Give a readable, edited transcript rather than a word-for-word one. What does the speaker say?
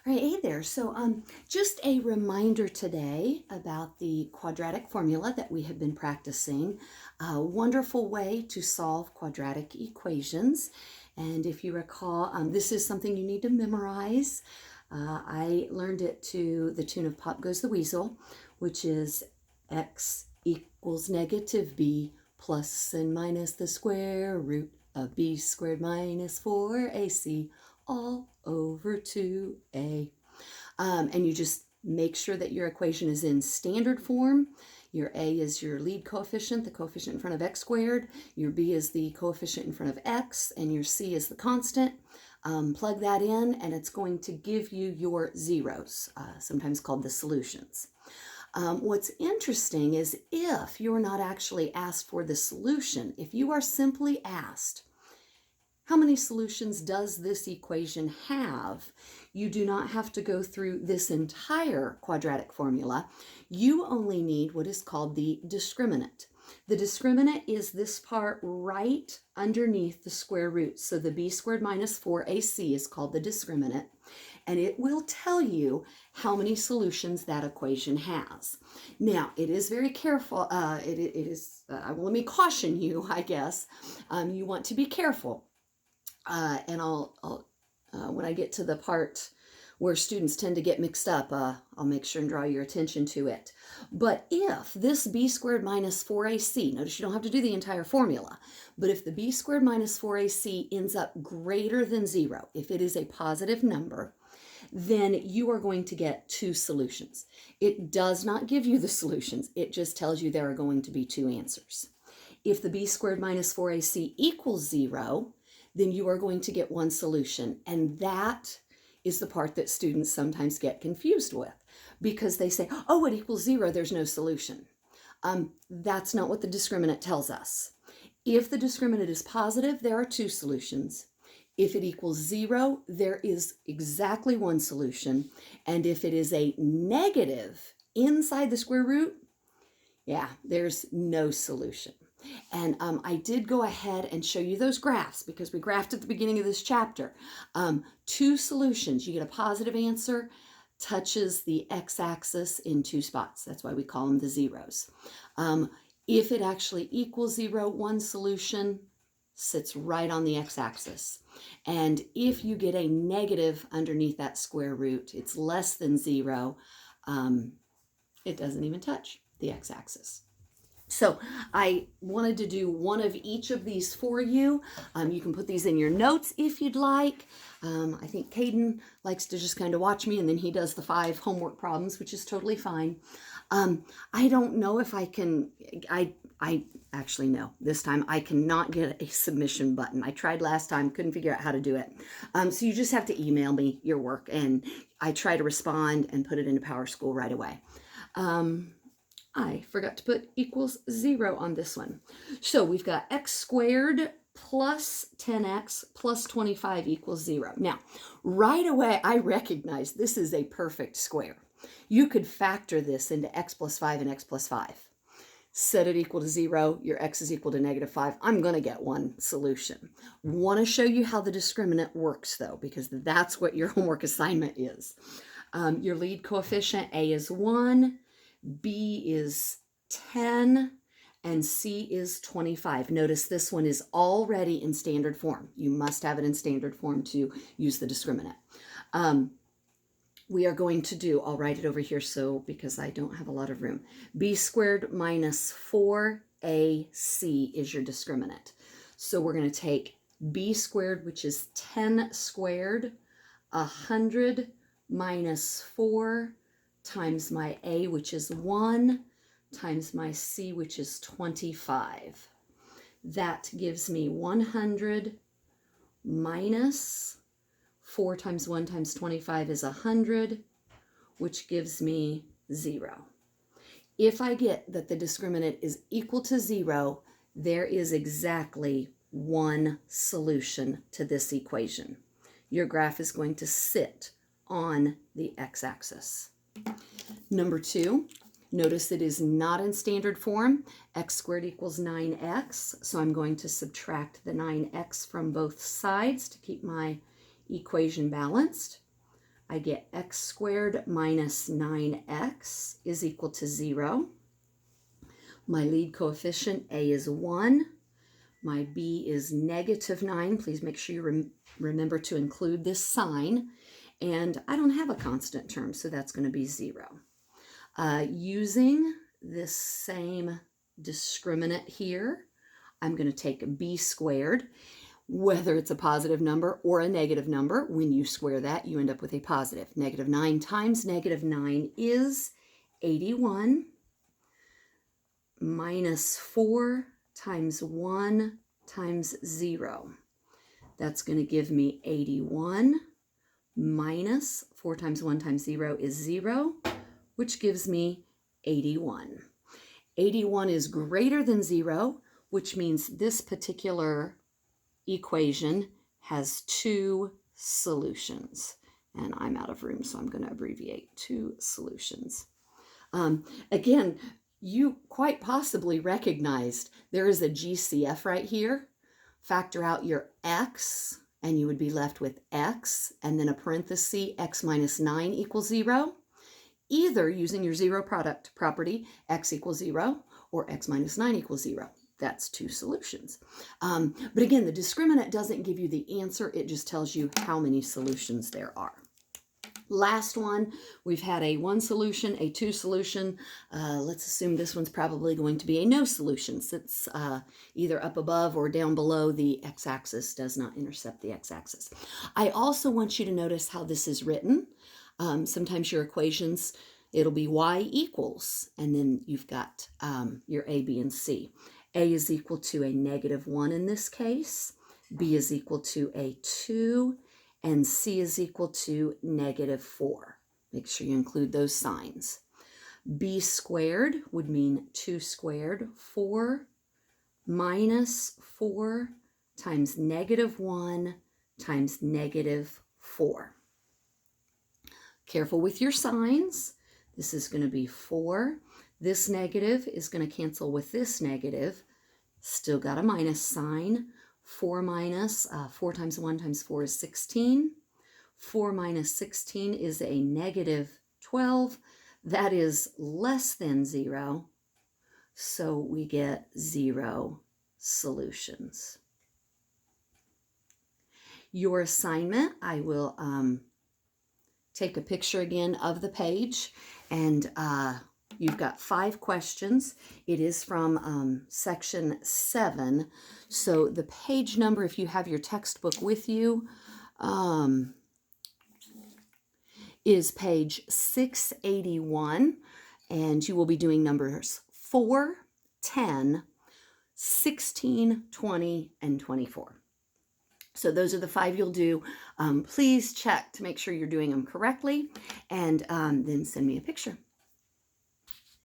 All right, hey there. Just a reminder today about the quadratic formula that we have been practicing. A wonderful way to solve quadratic equations. And if you recall, this is something you need to memorize. I learned it to the tune of Pop Goes the Weasel, which is x equals negative b plus and minus the square root of b squared minus 4ac all over 2a. And you just make sure that your equation is in standard form. Your a is your lead coefficient, the coefficient in front of x squared. Your b is the coefficient in front of x, and your c is the constant. Plug that in, and it's going to give you your zeros, sometimes called the solutions. What's interesting is if you're not actually asked for the solution, if you are simply asked, how many solutions does this equation have? You do not have to go through this entire quadratic formula. You only need what is called the discriminant. The discriminant is this part right underneath the square root. So the b squared minus 4ac is called the discriminant, and it will tell you how many solutions that equation has. Now, it is very careful. Let me caution you, I guess. You want to be careful. And I'll when I get to the part where students tend to get mixed up, I'll make sure and draw your attention to it. But if this b squared minus 4ac, notice you don't have to do the entire formula, but if the b squared minus 4ac ends up greater than 0, if it is a positive number, then you are going to get two solutions. It does not give you the solutions. It just tells you there are going to be two answers. If the b squared minus 4ac equals 0, then you are going to get one solution. And that is the part that students sometimes get confused with, because they say, oh, it equals 0, there's no solution. That's not what the discriminant tells us. If the discriminant is positive, there are two solutions. If it equals 0, there is exactly one solution. And if it is a negative inside the square root, yeah, there's no solution. And I did go ahead and show you those graphs because we graphed at the beginning of this chapter. Two solutions. You get a positive answer, touches the x-axis in two spots. That's why we call them the zeros. If it actually equals 0, one solution sits right on the x-axis. And if you get a negative underneath that square root, it's less than 0, it doesn't even touch the x-axis. So I wanted to do one of each of these for you. You can put these in your notes if you'd like. I think Caden likes to just kind of watch me, and then he does the 5 homework problems, which is totally fine. I don't know if I can, I actually know this time I cannot get a submission button. I tried last time, couldn't figure out how to do it. So you just have to email me your work, and I try to respond and put it into PowerSchool right away. I forgot to put equals 0 on this one. So we've got x squared plus 10x plus 25 equals 0. Now, right away, I recognize this is a perfect square. You could factor this into x plus 5 and x plus 5. Set it equal to 0, your x is equal to negative 5. I'm going to get one solution. Want to show you how the discriminant works, though, because that's what your homework assignment is. Your lead coefficient, a is 1. B is 10, and C is 25. Notice this one is already in standard form. You must have it in standard form to use the discriminant. We are going to do, I'll write it over here because I don't have a lot of room. B squared minus 4AC is your discriminant. So we're going to take B squared, which is 10 squared, 100 minus 4 times my A, which is 1, times my C, which is 25. That gives me 100 minus 4 times 1 times 25 is 100, which gives me 0. If I get that the discriminant is equal to 0, there is exactly one solution to this equation. Your graph is going to sit on the x-axis. Number 2, notice it is not in standard form. X squared equals 9x, so I'm going to subtract the 9x from both sides to keep my equation balanced. I get x squared minus 9x is equal to 0. My lead coefficient, A, is 1. My B is negative 9. Please make sure you remember to include this sign. And I don't have a constant term, so that's going to be 0. Using this same discriminant here, I'm going to take b squared. Whether it's a positive number or a negative number, when you square that, you end up with a positive. Negative 9 times negative 9 is 81. Minus 4 times 1 times 0. That's going to give me 81 minus 4 times 1 times 0 is 0, which gives me 81. 81 is greater than 0, which means this particular equation has 2 solutions. And I'm out of room, so I'm going to abbreviate 2 solutions. Again, you quite possibly recognized there is a GCF right here. Factor out your x, and you would be left with x, and then a parenthesis, x minus 9 equals 0. Either using your zero product property, x equals 0, or x minus 9 equals 0. That's 2 solutions. But again, the discriminant doesn't give you the answer. It just tells you how many solutions there are. Last one, we've had a 1 solution, a 2 solution. Let's assume this one's probably going to be a no solution, since either up above or down below the x-axis does not intercept the x-axis. I also want you to notice how this is written. Sometimes your equations, it'll be y equals, and then you've got your a, b, and c. A is equal to a negative 1 in this case, b is equal to a 2, and c is equal to negative 4. Make sure you include those signs. B squared would mean 2 squared. 4 minus 4 times negative 1 times negative 4. Careful with your signs. This is going to be 4. This negative is going to cancel with this negative. Still got a minus sign. 4 minus 4 times 1 times 4 is 16. 4 minus 16 is a negative 12. That is less than 0. So we get 0 solutions. Your assignment, I will take a picture again of the page, and you've got 5 questions. It is from section 7. So the page number, if you have your textbook with you, is page 681, and you will be doing numbers 4, 10, 16, 20, and 24. So those are the 5 you'll do. Please check to make sure you're doing them correctly, and then send me a picture.